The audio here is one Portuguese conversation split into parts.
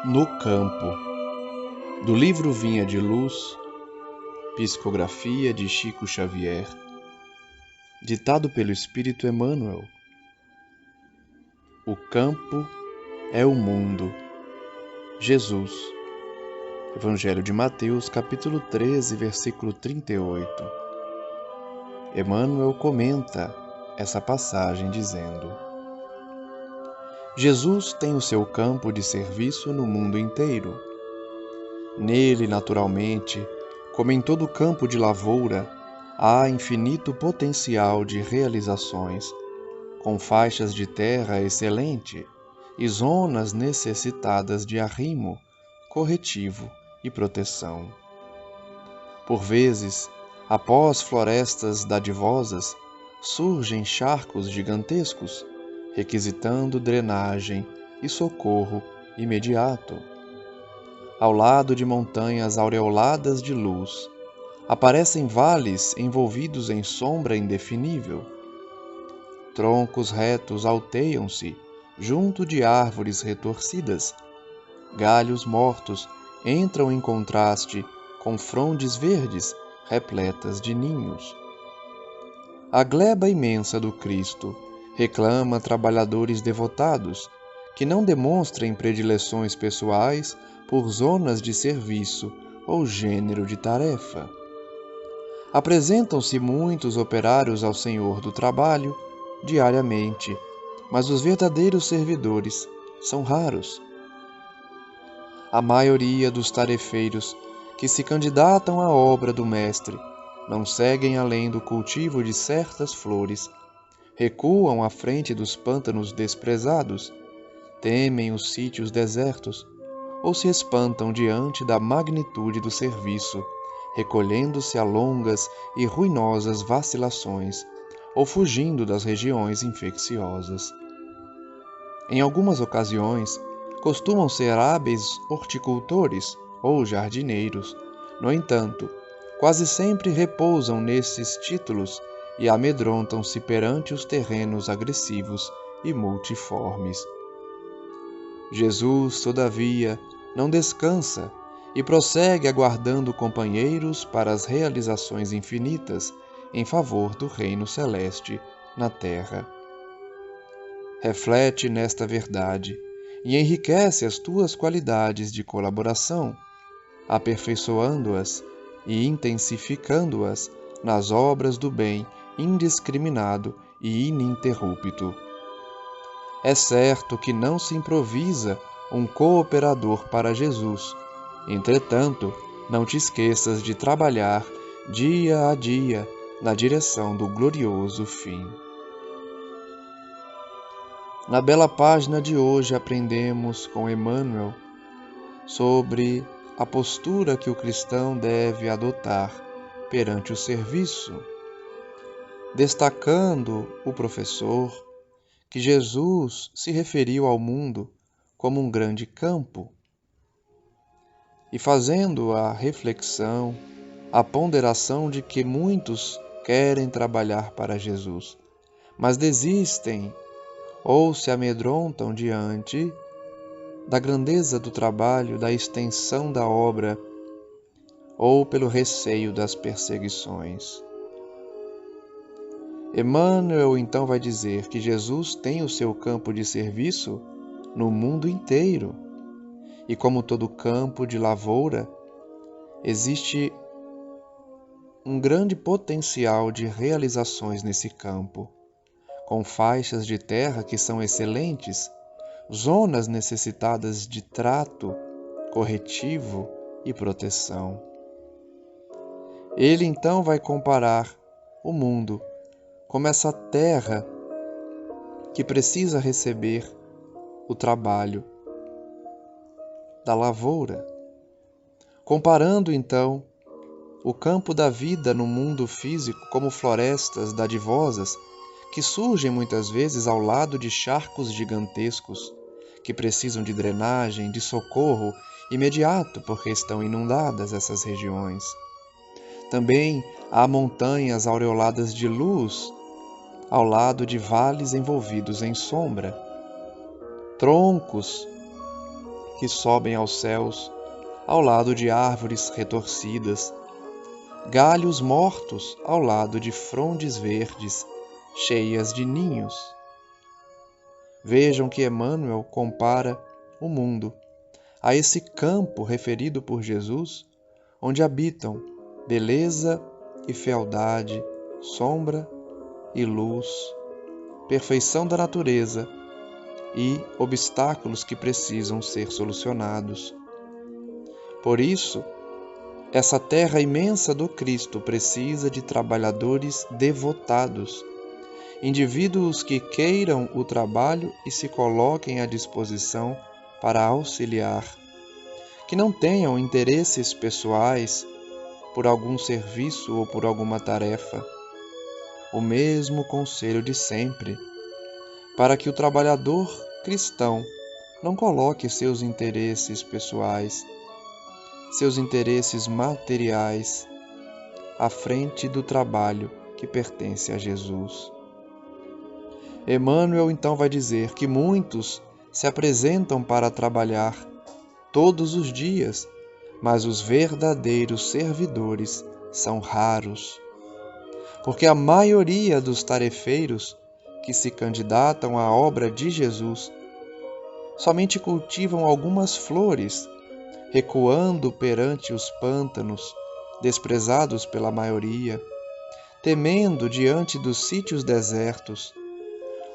No campo, do livro Vinha de Luz, psicografia de Chico Xavier, ditado pelo Espírito Emmanuel. O campo é o mundo. Jesus. Evangelho de Mateus, capítulo 13, versículo 38. Emmanuel comenta essa passagem dizendo: Jesus tem o seu campo de serviço no mundo inteiro. Nele, naturalmente, como em todo campo de lavoura, há infinito potencial de realizações, com faixas de terra excelente e zonas necessitadas de arrimo, corretivo e proteção. Por vezes, após florestas dadivosas, surgem charcos gigantescos, requisitando drenagem e socorro imediato. Ao lado de montanhas aureoladas de luz, aparecem vales envolvidos em sombra indefinível. Troncos retos alteiam-se junto de árvores retorcidas. Galhos mortos entram em contraste com frondes verdes repletas de ninhos. A gleba imensa do Cristo reclama trabalhadores devotados que não demonstrem predileções pessoais por zonas de serviço ou gênero de tarefa. Apresentam-se muitos operários ao Senhor do trabalho diariamente, mas os verdadeiros servidores são raros. A maioria dos tarefeiros que se candidatam à obra do Mestre não seguem além do cultivo de certas flores, recuam à frente dos pântanos desprezados, temem os sítios desertos, ou se espantam diante da magnitude do serviço, recolhendo-se a longas e ruinosas vacilações, ou fugindo das regiões infecciosas. Em algumas ocasiões, costumam ser hábeis horticultores ou jardineiros. No entanto, quase sempre repousam nesses títulos e amedrontam-se perante os terrenos agressivos e multiformes. Jesus, todavia, não descansa e prossegue aguardando companheiros para as realizações infinitas em favor do reino celeste na terra. Reflete nesta verdade e enriquece as tuas qualidades de colaboração, aperfeiçoando-as e intensificando-as nas obras do bem indiscriminado e ininterrupto. É certo que não se improvisa um cooperador para Jesus. Entretanto, não te esqueças de trabalhar dia a dia na direção do glorioso fim. Na bela página de hoje aprendemos com Emmanuel sobre a postura que o cristão deve adotar perante o serviço, destacando o professor que Jesus se referiu ao mundo como um grande campo e fazendo a reflexão, a ponderação de que muitos querem trabalhar para Jesus, mas desistem ou se amedrontam diante da grandeza do trabalho, da extensão da obra, ou pelo receio das perseguições. Emmanuel então vai dizer que Jesus tem o seu campo de serviço no mundo inteiro, e como todo campo de lavoura, existe um grande potencial de realizações nesse campo, com faixas de terra que são excelentes, zonas necessitadas de trato corretivo e proteção. Ele então vai comparar o mundo como essa terra que precisa receber o trabalho da lavoura, comparando então o campo da vida no mundo físico como florestas dadivosas que surgem muitas vezes ao lado de charcos gigantescos que precisam de drenagem, de socorro imediato porque estão inundadas essas regiões. Também há montanhas aureoladas de luz ao lado de vales envolvidos em sombra, troncos que sobem aos céus, ao lado de árvores retorcidas, galhos mortos ao lado de frondes verdes, cheias de ninhos. Vejam que Emmanuel compara o mundo a esse campo referido por Jesus, onde habitam beleza e fealdade, sombra e luz, perfeição da natureza e obstáculos que precisam ser solucionados. Por isso, essa terra imensa do Cristo precisa de trabalhadores devotados, indivíduos que queiram o trabalho e se coloquem à disposição para auxiliar, que não tenham interesses pessoais por algum serviço ou por alguma tarefa. O mesmo conselho de sempre, para que o trabalhador cristão não coloque seus interesses pessoais, seus interesses materiais, à frente do trabalho que pertence a Jesus. Emmanuel então vai dizer que muitos se apresentam para trabalhar todos os dias, mas os verdadeiros servidores são raros, porque a maioria dos tarefeiros que se candidatam à obra de Jesus somente cultivam algumas flores, recuando perante os pântanos, desprezados pela maioria, temendo diante dos sítios desertos,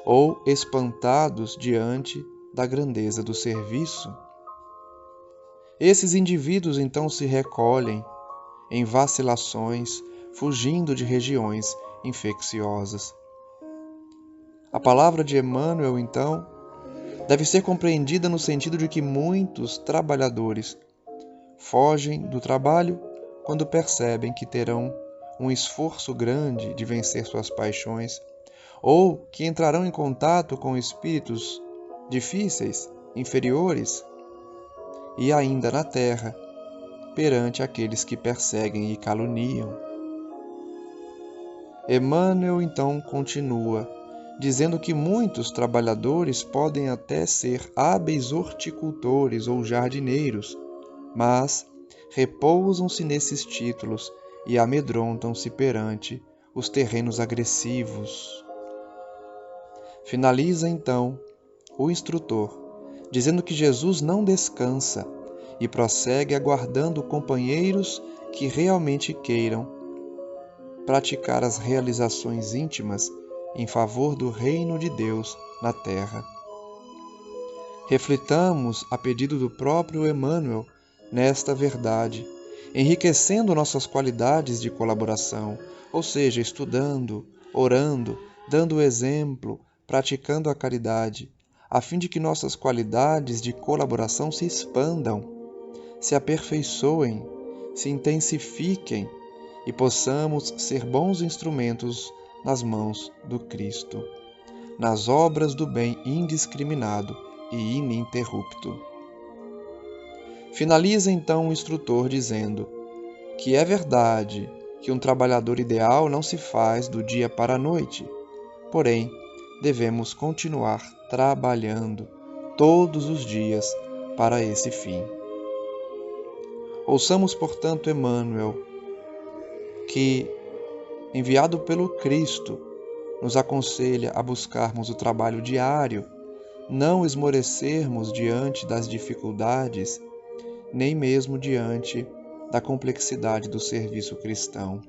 ou espantados diante da grandeza do serviço. Esses indivíduos então se recolhem em vacilações, fugindo de regiões infecciosas. A palavra de Emmanuel, então, deve ser compreendida no sentido de que muitos trabalhadores fogem do trabalho quando percebem que terão um esforço grande de vencer suas paixões, ou que entrarão em contato com espíritos difíceis, inferiores, e ainda na terra, perante aqueles que perseguem e caluniam. Emmanuel então continua, dizendo que muitos trabalhadores podem até ser hábeis horticultores ou jardineiros, mas repousam-se nesses títulos e amedrontam-se perante os terrenos agressivos. Finaliza então o instrutor, dizendo que Jesus não descansa e prossegue aguardando companheiros que realmente queiram praticar as realizações íntimas em favor do reino de Deus na terra. Reflitamos, a pedido do próprio Emmanuel, nesta verdade, enriquecendo nossas qualidades de colaboração, ou seja, estudando, orando, dando o exemplo, praticando a caridade, a fim de que nossas qualidades de colaboração se expandam, se aperfeiçoem, se intensifiquem e possamos ser bons instrumentos nas mãos do Cristo, nas obras do bem indiscriminado e ininterrupto. Finaliza então o instrutor dizendo que é verdade que um trabalhador ideal não se faz do dia para a noite, porém, devemos continuar trabalhando todos os dias para esse fim. Ouçamos, portanto, Emmanuel, que, enviado pelo Cristo, nos aconselha a buscarmos o trabalho diário, não esmorecermos diante das dificuldades, nem mesmo diante da complexidade do serviço cristão.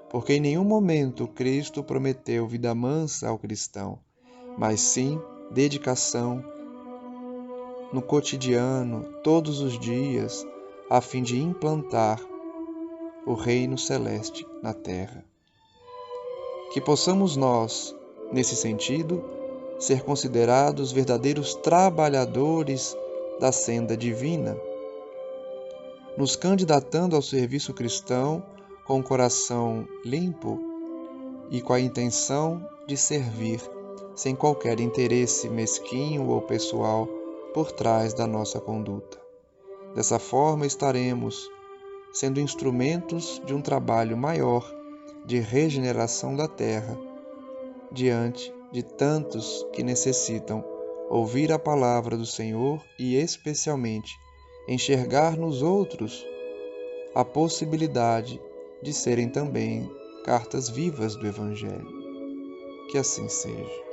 Porque em nenhum momento Cristo prometeu vida mansa ao cristão, mas sim dedicação no cotidiano, todos os dias, a fim de implantar o reino celeste na terra. Que possamos nós, nesse sentido, ser considerados verdadeiros trabalhadores da senda divina, nos candidatando ao serviço cristão com o coração limpo e com a intenção de servir, sem qualquer interesse mesquinho ou pessoal por trás da nossa conduta. Dessa forma estaremos sendo instrumentos de um trabalho maior de regeneração da terra, diante de tantos que necessitam ouvir a palavra do Senhor e, especialmente, enxergar nos outros a possibilidade de serem também cartas vivas do Evangelho. Que assim seja.